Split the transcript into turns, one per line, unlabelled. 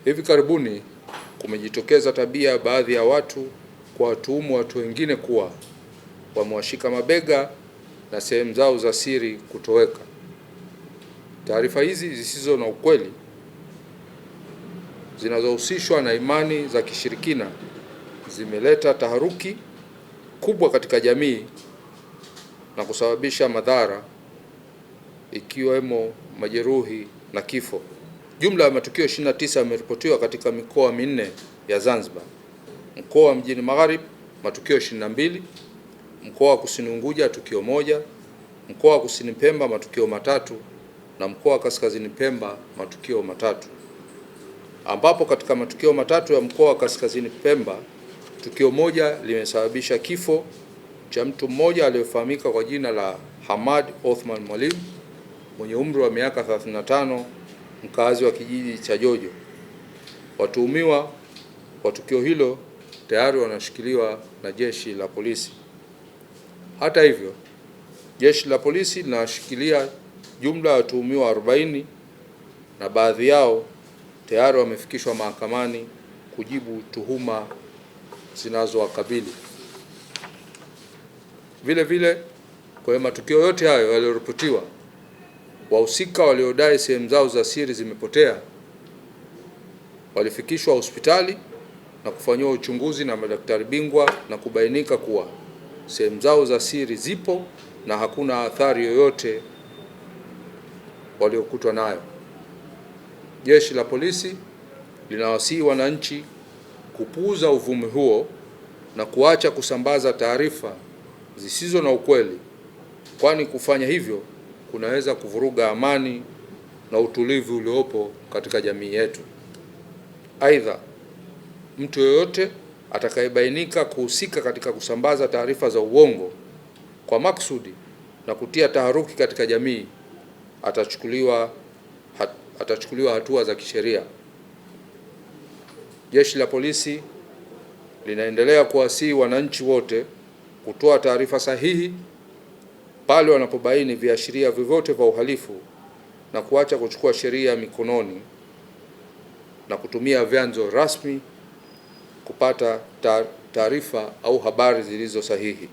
Hivi karibuni kumejitokeza tabia baadhi ya watu kuwatuhumu watu wengine kuwa wamewashika mabega na sehemu zao za siri kutoweka. Taarifa hizi zisizo na ukweli zinazohusishwa na imani za kishirikina zimeleta taharuki kubwa katika jamii na kusababisha madhara ikiwemo majeruhi na kifo. Jumla ya matukio 29 yameripotiwa katika mikoa minne ya Zanzibar: mkoa wa Mjini Magharibi matukio 22, mkoa wa Kusini Unguja tukio 1, mkoa wa Kusini Pemba matukio 3 na mkoa wa Kaskazini Pemba matukio 3, ambapo katika matukio 3 ya mkoa wa Kaskazini Pemba tukio 1 limesababisha kifo cha mtu mmoja aliyefahamika kwa jina la Hamad Othman Mwalimu mwenye umri wa miaka 35, mkazi wa kijiji cha Jojo. Watuhumiwa wa tukio hilo tayari wanashikiliwa na jeshi la polisi. Hata hivyo, jeshi la polisi linawashikilia jumla ya watuhumiwa 40 na baadhi yao tayari wamefikishwa mahakamani kujibu tuhuma zinazowakabili. Vile vile, kwa matukio yote hayo yaliyoripotiwa, wahusika waliodai sehemu zao za siri zimepotea walifikishwa hospitali na kufanyiwa uchunguzi na madaktari bingwa na kubainika kuwa sehemu zao za siri zipo na hakuna athari yoyote waliokutwa nayo. Jeshi la polisi linawasihi wananchi kupuuza uvumi huo na kuacha kusambaza taarifa zisizo na ukweli, kwani kufanya hivyo kunaweza kuvuruga amani na utulivu uliopo katika jamii yetu. Aidha, mtu yeyote atakayebainika kuhusika katika kusambaza taarifa za uongo kwa makusudi na kutia taharuki katika jamii atachukuliwa hatua za kisheria. Jeshi la polisi linaendelea kuwasihi wananchi wote kutoa taarifa sahihi pale wanapobaini viashiria vyovyote vya uhalifu na kuacha kuchukua sheria mikononi na kutumia vyanzo rasmi kupata taarifa au habari zilizo sahihi.